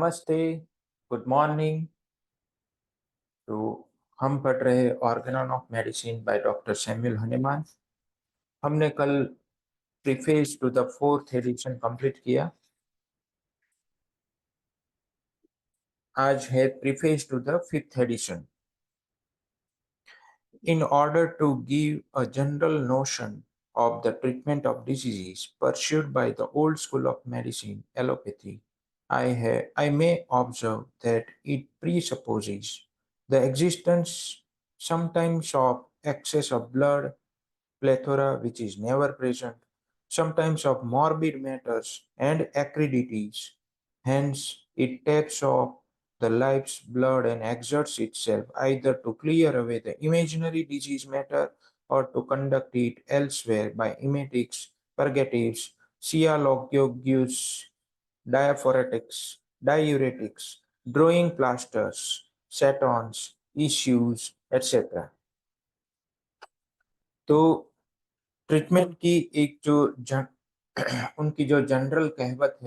नमस्ते, good morning. तो हम पढ़ रहे organon of medicine by doctor Samuel Hahnemann. हमने कल preface to the fourth edition complete किया। आज है preface to the fifth edition. In order to give a general notion of the treatment of diseases pursued by the old school of medicine, allopathy, I may observe that it presupposes the existence sometimes of excess of blood, plethora which is never present, sometimes of morbid matters and acridities. Hence, it taps off the life's blood and exerts itself either to clear away the imaginary disease matter or to conduct it elsewhere by emetics, purgatives, sialogogues, diuretics, drawing plasters, statons, issues, etc. तो treatment की एक जो उनकी जो general कहवत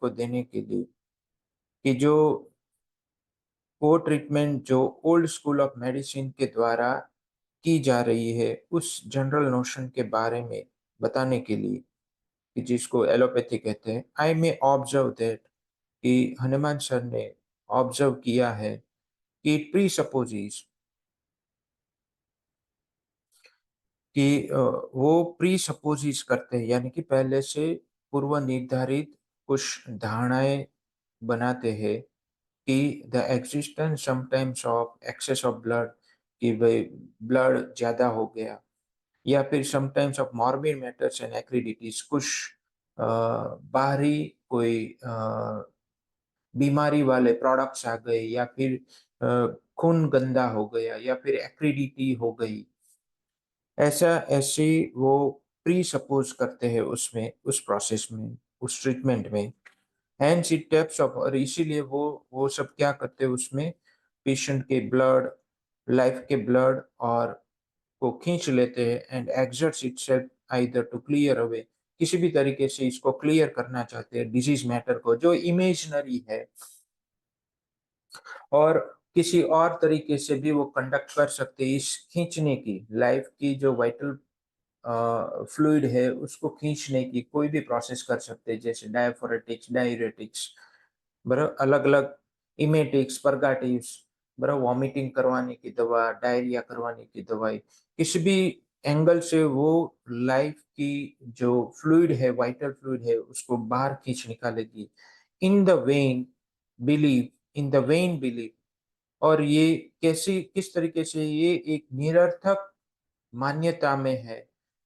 को देने के लिए कि जो वो ट्रीटमेंट जो ओल्ड स्कूल ऑफ मेडिसिन के द्वारा की जा रही है उस जनरल नोशन के बारे में बताने के लिए कि जिसको एलोपैथी कहते हैं। आई मे ऑब्जर्व दैट कि हनुमान सर ने ऑब्जर्व किया है कि इट प्री सपोजिस कि वो प्री सपोजिस करते हैं, यानी कि पहले से पूर्व निर्धारित कुछ धारणाएं बनाते हैं कि the existence sometimes of excess of blood, कि भाई ब्लड ज्यादा हो गया, या फिर sometimes of morbid matters and acridities, कुछ बाहरी कोई बीमारी वाले प्रोडक्ट्स आ गए, या फिर खून गंदा हो गया, या फिर एक्रिडिटी हो गई। ऐसे वो प्री सपोज करते हैं उसमें, उस प्रोसेस में, उस ट्रीटमेंट में। हैंस इट टैप्स ऑफ, और इसीलिए वो सब क्या करते हैं उसमें, पेशेंट के ब्लड, लाइफ के ब्लड और को खींच लेते हैं and exerts itself either to clear away, किसी भी तरीके से इसको क्लियर करना चाहते हैं डिजीज मैटर को जो इमेजिनरी है, और किसी और तरीके से भी वो कंडक्ट कर सकते हैं इस खींचने की, लाइफ की जो वाइटल फ्लूइड है उसको खींचने की कोई भी प्रोसेस कर सकते हैं, जैसे डायफोरेटिक्स, डाययूरेटिक्स, बराबर, अलग अलग इमेटिक्स, परगाटिव्स, बराबर, वॉमिटिंग करवाने की दवा, डायरिया करवाने की दवाई, किसी भी एंगल से वो लाइफ की जो फ्लूइड है, वाइटल फ्लूइड है, उसको बाहर खींच निकालेगी in the when believe, in the when believe. और ये कैसी, किस तरीके से ये एक निरर्थक मान्यता में है,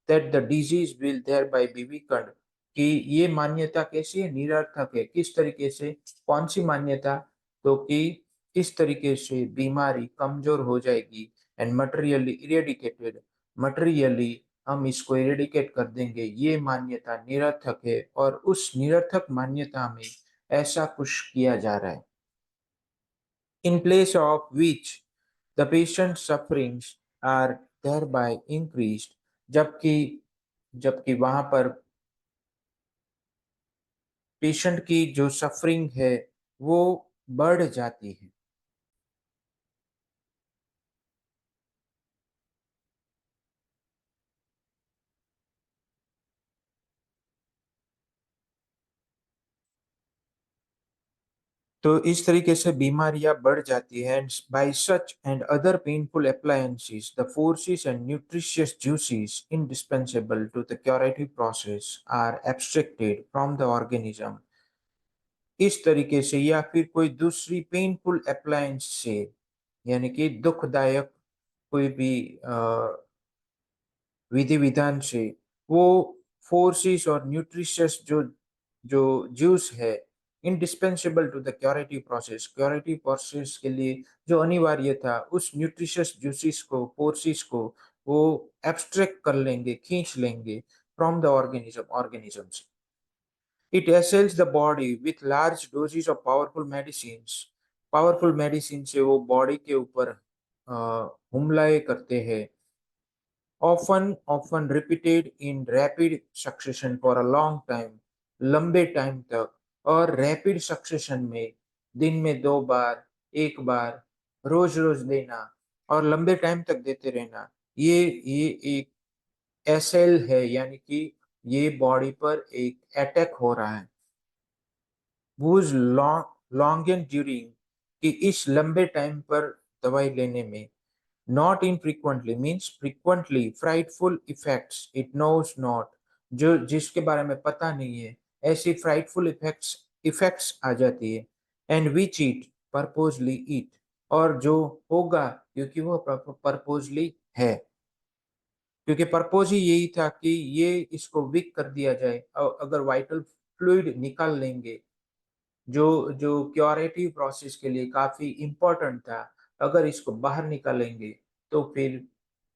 that the disease will thereby be weakened, कि ये मान्यता कैसी है, निरर्थक है। किस तरीके से, कौन सी मान्यता, तो कि इस तरीके से बीमारी कमजोर हो जाएगी एंड मटेरियली इरेडिकेटेड, मटेरियली हम इसको इरेडिकेट कर देंगे, ये मान्यता निरर्थक है। और उस निरर्थक मान्यता में ऐसा कुछ किया जा रहा है, in place of which the patient's sufferings are thereby increased, जबकि जबकि वहां पर पेशेंट की जो सफरिंग है वो बढ़ जाती है। तो इस तरीके से बीमारियां बढ़ जाती है। By such and other painful appliances the forces and nutritious juices indispensable to the curative process are abstracted from the organism. इस तरीके से, या फिर कोई दूसरी पेनफुल अप्लायंस से, यानी कि दुखदायक कोई भी विधि विधान से, वो फोर्सेस और न्यूट्रिशियस जो जो जूस है, indispensable to the curative process, curative process के लिए जो अनिवार्य था, उस न्यूट्रिशियस जूसेस को, फोर्सेस को वो एब्स्ट्रैक्ट कर लेंगे, खींच लेंगे फ्रॉम द ऑर्गेनिज्म से। It assails the body with large doses of powerful medicines. Powerful medicine से वो बॉडी के ऊपर हमलाएं करते हैं, often repeated in rapid succession for a long time, लंबे टाइम तक और रैपिड सक्सेशन में दिन में 2 बार, 1 बार, रोज-रोज लेना और लंबे टाइम तक देते रहना, ये एक एसएल है, यानी कि ये बॉडी पर एक अटैक हो रहा है। whose long and during कि इस लंबे टाइम पर दवाई लेने में not infrequently means frequently frightful effects it knows not, जो जिसके बारे में पता नहीं है, ऐसी frightful इफेक्ट्स आ जाती है। and which it purposely eat, और जो होगा क्योंकि वो पर्पोजली है, क्योंकि पर्पज ही यही था कि ये इसको वीक कर दिया जाए। अगर वाइटल फ्लूइड निकाल लेंगे, जो जो क्योरेटिव प्रोसेस के लिए काफी इम्पोर्टेंट था, अगर इसको बाहर निकालेंगे तो फिर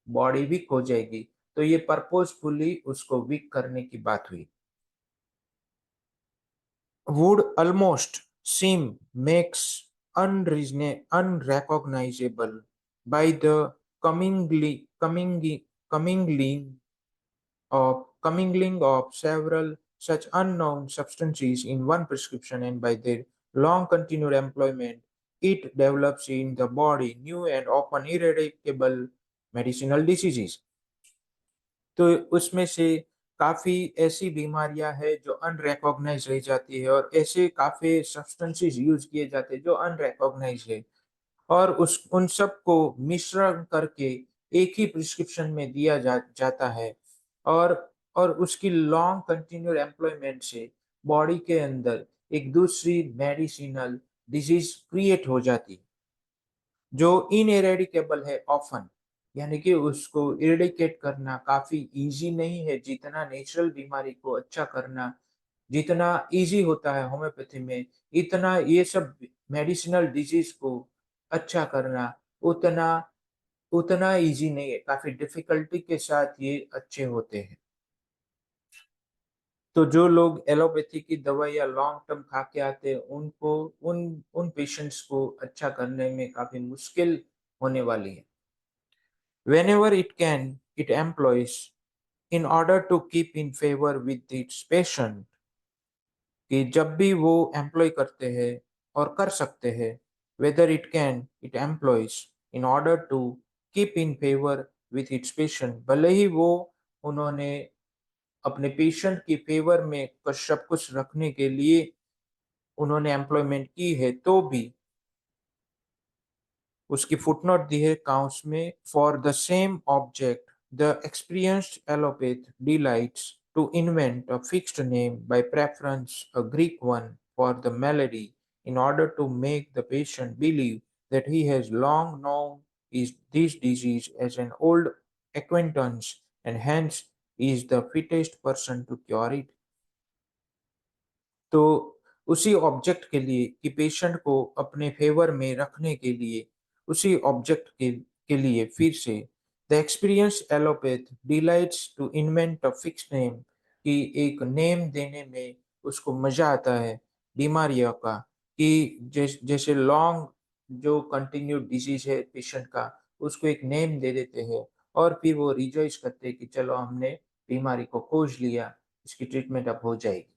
बॉडी वीक हो जाएगी। तो ये पर्पजफुली उसको वीक करने की बात हुई। Would almost seem makes unrecognizable by the commingling commingling commingling commingling of several such unknown substances in one prescription, and by their long continued employment, it develops in the body new and often eradicable medicinal diseases. तो उसमें से काफी ऐसी बीमारियां हैं जो unrecognised रह जाती है, और ऐसे काफी सब्सटेंसेस यूज किए जाते हैं जो अनरिकॉग्नाइज है, और उस उन सब को मिश्रण करके एक ही प्रिस्क्रिप्शन में दिया जाता है, और और उसकी लॉन्ग कंटिन्यूड एम्प्लॉयमेंट से बॉडी के अंदर एक दूसरी मेडिसिनल डिजीज क्रिएट हो जाती है, जो इनएरेडिकेबल है ऑफन, यानी कि उसको इरेडिकेट करना काफी इजी नहीं है। जितना नेचुरल बीमारी को अच्छा करना जितना इजी होता है होम्योपैथी में, इतना ये सब मेडिसिनल डिजीज को अच्छा करना उतना उतना इजी नहीं है, काफी डिफिकल्टी के साथ ये अच्छे होते हैं। तो जो लोग एलोपैथी की दवाइयाँ लॉन्ग टर्म खा के आते हैं, उनको उन उन पेशेंट्स को अच्छा करने में काफी मुश्किल होने वाली है। Whenever it can, it employs in order to keep in favor with its patient, कि जब भी वो एम्प्लॉय करते हैं और कर सकते हैं, whether it can, it employs in order to keep in favor with its patient, भले ही वो उन्होंने अपने पेशेंट की फेवर में सब कुछ रखने के लिए उन्होंने एम्प्लॉयमेंट की है, तो भी उसकी फुटनोट दी है काउंट्स में, for the same object the experienced allopath delights to invent a fixed name by preference a Greek one for the melody in order to make the patient believe that he has long known this disease as an old acquaintance and hence is the fittest person to cure it. तो उसी object के लिए कि patient को अपने favour में रखने के लिए, उसी ऑब्जेक्ट के लिए फिर से the experience allopath delights to invent a fix name, कि एक नेम देने में उसको मजा आता है बीमारियों का, कि जैसे लॉन्ग जो कंटिन्यू डिजीज है पेशेंट का, उसको एक नेम दे देते हैं और फिर वो रिजॉइस करते हैं कि चलो हमने बीमारी को खोज लिया, इसकी ट्रीटमेंट अब हो जाएगी।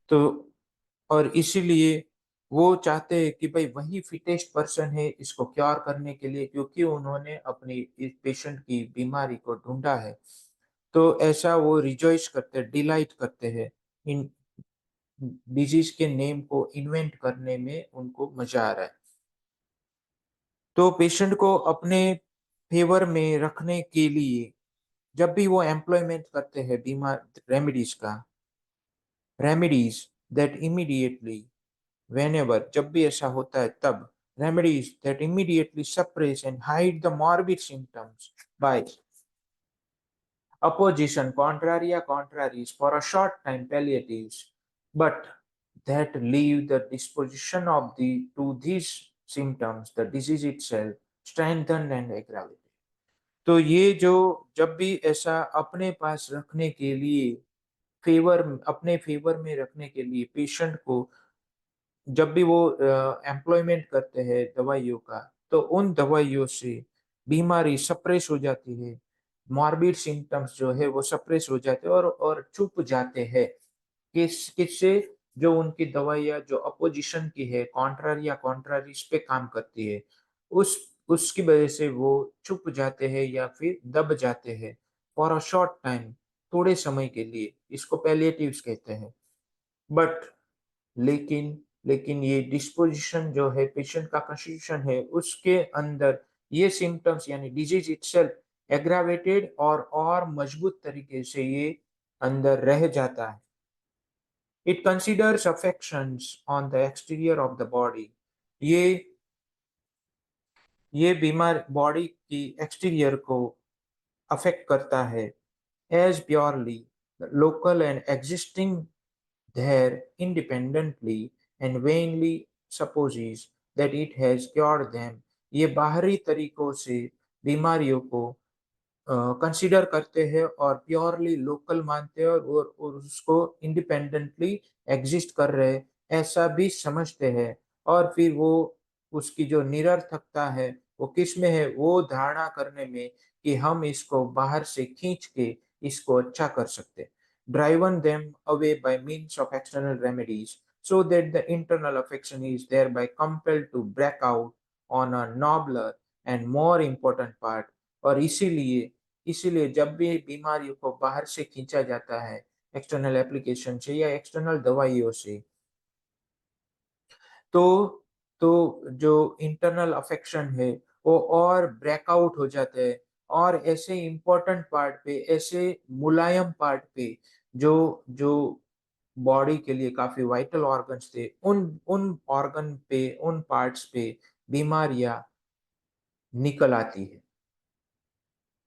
तो और इसीलिए वो चाहते हैं कि भाई वही फिटेस्ट पर्सन है इसको क्योर करने के लिए, क्योंकि उन्होंने अपनी इस पेशेंट की बीमारी को ढूंढा है। तो ऐसा वो रिजॉइस करते हैं, डिलाइट करते हैं, इन डिजीज के नेम को इन्वेंट करने में उनको मजा आ रहा है। तो पेशेंट को अपने फेवर में रखने के लिए जब भी वो एम्प्लॉयमेंट करते हैं बीमार रेमेडीज का, रेमेडीज दैट इमीडिएटली whenever जब भी ऐसा होता है तब remedies that immediately suppress and hide the morbid symptoms by opposition contraria contraries for a short time palliatives, but that leave the disposition of the to these symptoms the disease itself strengthened and aggravated। तो ये जो जब भी ऐसा अपने पास रखने के लिए फेवर अपने फेवर में रखने के लिए पेशेंट को जब भी वो एम्प्लॉयमेंट करते हैं दवाइयों का, तो उन दवाइयों से बीमारी सप्रेस हो जाती है, मॉर्बिड सिम्टम्स जो है वो सप्रेस हो जाते हैं और छुप जाते हैं। किससे? जो उनकी दवाइयाँ जो अपोजिशन की है, कॉन्ट्रारी या कॉन्ट्रारीज़ पे काम करती है, उस उसकी वजह से वो चुप जाते हैं या फिर दब जाते हैं फॉर अ शॉर्ट टाइम, थोड़े समय के लिए। इसको पैलिएटिव्स कहते हैं। बट लेकिन लेकिन ये डिस्पोज़िशन जो है, पेशेंट का कंस्टिट्यूशन है, उसके अंदर ये सिम्पटम्स यानी डिज़ीज़ इटसेल्फ एग्रावेटेड और मजबूत तरीके से ये अंदर रह जाता है। It considers affections on the exterior of the body. ये ये बीमार बॉडी की एक्सटीरियर को अफेक्ट करता है as purely local and existing there independently and vainly supposes that it has cured them. ये बाहरी तरीकों से बीमारियों को कंसीडर करते हैं और प्योरली लोकल मानते हैं और उसको इंडिपेंडेंटली एग्जिस्ट कर रहे ऐसा भी समझते हैं। और फिर वो उसकी जो निरर्थकता है वो किस में है? वो धारणा करने में कि हम इसको बाहर से खींच के इसको अच्छा कर सकते। Driven them away by means of external remedies so that the internal affection is thereby compelled to break out on a nobler and more important part। और इसीलिए जब भी बीमारियों को बाहर से खींचा जाता है एक्सटर्नल एप्लीकेशन से या एक्सटर्नल दवाइयों से, तो तो जो इंटरनल अफेक्शन है वो और ब्रेकआउट हो जाते हैं और ऐसे इम्पोर्टेंट पार्ट पे, ऐसे मुलायम पार्ट पे जो जो बॉडी के लिए काफी वाइटल ऑर्गन्स थे, उन उन ऑर्गन पे, उन पार्ट्स पे बीमारियां निकल आती है।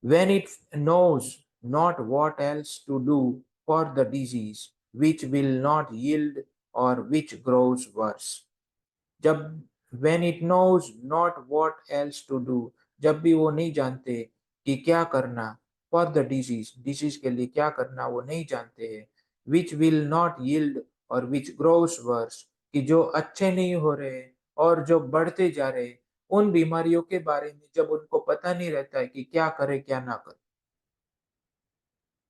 When it knows not what else to do for the disease, which will not yield or which grows worse। जब when it knows not what else to do, जब भी वो नहीं जानते कि क्या करना for the disease के लिए क्या करना वो नहीं जानते हैं, which will not yield और which grows worse, कि जो अच्छे नहीं हो रहे और जो बढ़ते जा रहे, उन बीमारियों के बारे में जब उनको पता नहीं रहता है कि क्या करे क्या ना करे,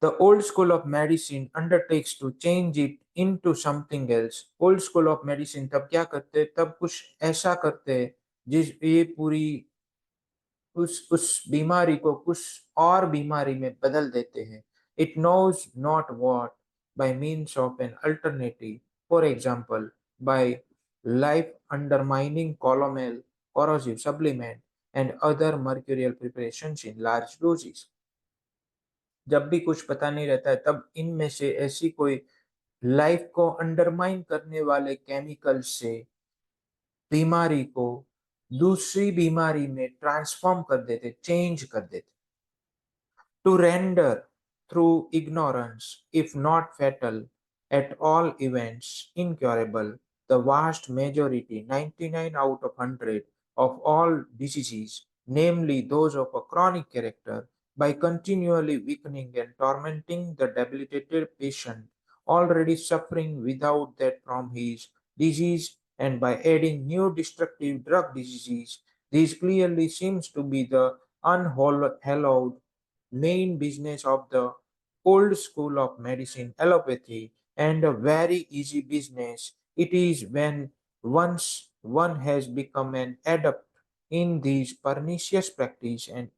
the old school of medicine undertakes to change it into something else। old school of medicine तब क्या करते हैं? तब कुछ ऐसा करते हैं जिस ये पूरी उस बीमारी को कुछ और बीमारी में बदल देते हैं। It knows not what by means of an alternative, for example, by life undermining calomel, corrosive supplement and other mercurial preparations in large doses। जब भी कुछ पता नहीं रहता है तब इनमें से ऐसी कोई लाइफ को अंडरमाइन करने वाले केमिकल से बीमारी को दूसरी बीमारी में ट्रांसफॉर्म कर देते, चेंज कर देते। To render through ignorance, if not fatal, at all events incurable, the vast majority, 99 out of 100, of all diseases, namely those of a chronic character, by continually weakening and tormenting the debilitated patient, already suffering without that from his disease, and by adding new destructive drug diseases. This clearly seems to be the unhallowed main business of the old school of medicine, allopathy, and a very easy business it is when once one has become an adept in these pernicious practice and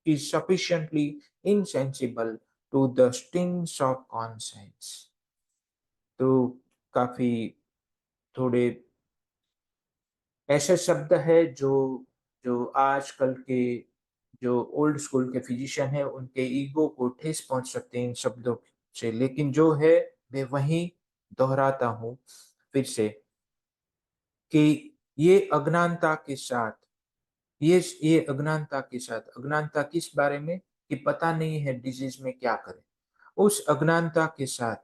is sufficiently insensible to the stings of conscience। तो काफी थोड़े ऐसे शब्द है जो आजकल के जो ओल्ड स्कूल के फिजिशियन है उनके ईगो को ठेस पहुंच सकते हैं इन शब्दों से, लेकिन जो है मैं वही दोहराता हूँ फिर से कि ये अज्ञानता के साथ, ये अज्ञानता के साथ, अज्ञानता किस बारे में? कि पता नहीं है डिजीज में क्या करें। उस अज्ञानता के साथ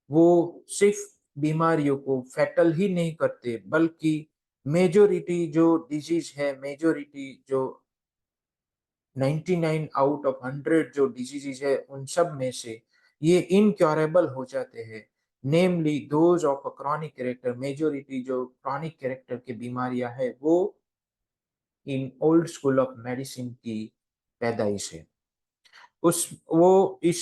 वो सिर्फ बीमारियों को फैटल ही नहीं करते बल्कि मेजोरिटी जो डिजीज है, मेजोरिटी जो 99 आउट ऑफ 100 जो डिजीजेज है उन सब में से ये इनक्योरेबल हो जाते हैं। Namely those of a chronic character, majority जो क्रॉनिक कैरेक्टर की बीमारियां है वो in old school of medicine की पैदाइश है। उस वो इस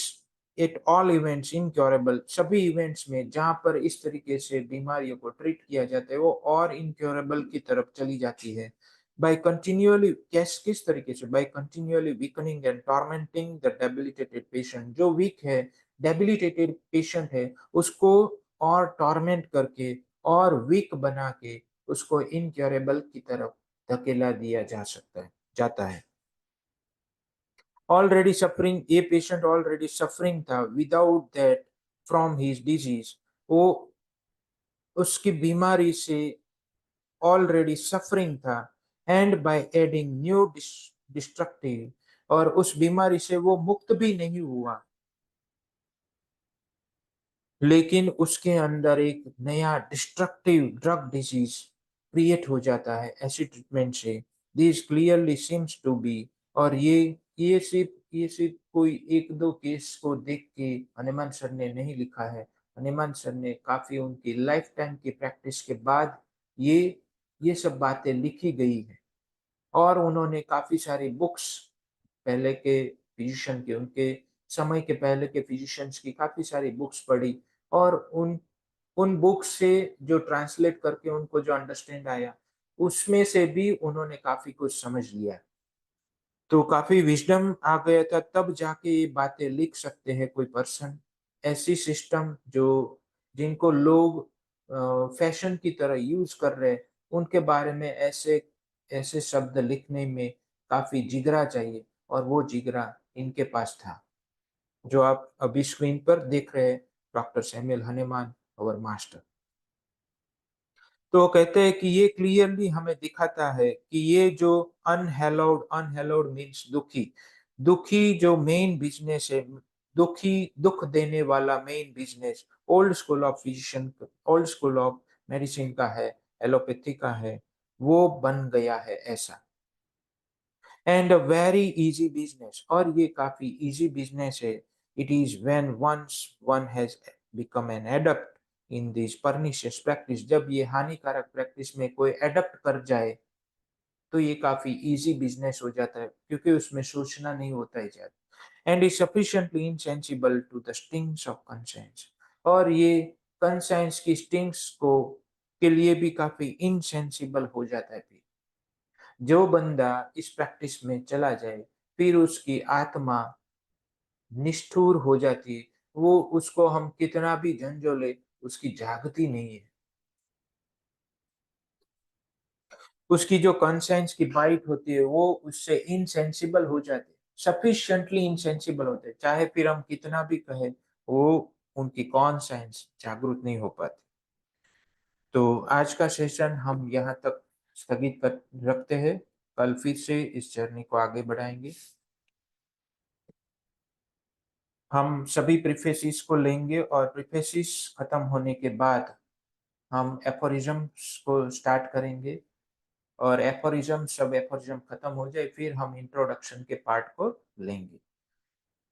एट ऑल इवेंट्स इनक्योरेबल, सभी इवेंट्स में जहां पर इस तरीके से बीमारियों को ट्रीट किया जाता है वो और इनक्योरेबल की तरफ चली जाती है। बाय कंटिन्यूअली, किस तरीके से, by continuously weakening and tormenting the debilitated patient, जो वीक है, डेबिलिटेटेड पेशेंट है, उसको और टॉर्मेंट करके और वीक बना के उसको इनक्योरेबल की तरफ धकेला दिया जा सकता है, जाता है। ऑलरेडी सफरिंग, ये पेशेंट ऑलरेडी सफरिंग था without that from his disease, वो उसकी बीमारी से ऑलरेडी सफरिंग था, and by adding new destructive, और उस बीमारी से वो मुक्त भी नहीं हुआ, लेकिन उसके अंदर एक नया डिस्ट्रक्टिव ड्रग डिजीज क्रिएट हो जाता है ऐसी ट्रीटमेंट से। This clearly seems to be, और ये सिर्फ कोई एक दो केस को देख के हनुमान सर ने नहीं लिखा है। हनुमान सर ने काफी उनकी लाइफ टाइम की प्रैक्टिस के बाद ये ये सब बातें लिखी गई है, और उन्होंने काफी सारी बुक्स, पहले के फिजिशियन के, उनके समय के पहले के फिजिशियंस की काफी सारी बुक्स पढ़ी, और उन बुक्स से जो ट्रांसलेट करके उनको जो अंडरस्टैंड आया, उसमें से भी उन्होंने काफी कुछ समझ लिया। तो काफी विजडम आ गया था, तब जाके ये बातें लिख सकते हैं कोई पर्सन। ऐसी सिस्टम जो, जिनको लोग फैशन की तरह यूज कर रहे हैं, उनके बारे में ऐसे ऐसे शब्द लिखने में काफी जिगरा चाहिए, और वो जिगरा इनके पास था, जो आप अभी स्क्रीन पर देख रहे हैं, डॉक्टर सैमुअल हनीमान, अवर मास्टर। तो वो कहते हैं कि ये क्लियरली हमें दिखाता है कि ये जो अनहेलोड, अनहेलोड मीन्स दुखी, दुखी जो मेन बिजनेस है, दुखी, दुख देने वाला main business old school of physician, old school of medicine का है, एलोपैथी का है, वो बन गया है ऐसा। And a very easy business, और ये काफी इजी बिजनेस है। It is when once one has become an adept in this pernicious practice, जब ये हानिकारक प्रैक्टिस में कोई एडप्ट कर जाए, तो ये काफी इजी बिजनेस हो जाता है, क्योंकि उसमें सोचना नहीं होता है ज्यादा। And is sufficiently insensible to the stings of conscience, और ये कंसाइंस की स्टिंग्स को के लिए भी काफी इनसेंसिबल हो जाता है। जो बंदा इस प्रैक्टिस में चला जाए, फिर उसकी आत्मा निष्ठुर हो जाती है, वो, उसको हम कितना भी झंझोले, उसकी जागती नहीं है, उसकी जो कॉन्शियंस की बाइट होती है वो उससे इनसेंसिबल हो जाती है, सफिशिएंटली इनसेंसिबल होते हैं, चाहे फिर हम कितना भी कहें, वो, उनकी कॉन्शियंस जागरूक नहीं हो पाती। तो आज का सेशन हम यहाँ तक स्थगित कर रखते हैं, कल फिर से इस जर्नी को आगे बढ़ाएंगे। हम सभी प्रीफेसिस को लेंगे, और प्रीफेसिस खत्म होने के बाद हम एफोरिज्म्स को स्टार्ट करेंगे, और एफोरिज्म, सब एफोरिज्म खत्म हो जाए फिर हम इंट्रोडक्शन के पार्ट को लेंगे।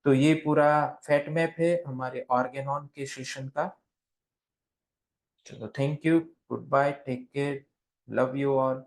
तो ये पूरा फैट मैप है हमारे ऑर्गेनॉन के सेशन का। चलो, thank you, goodbye, take care, love you all.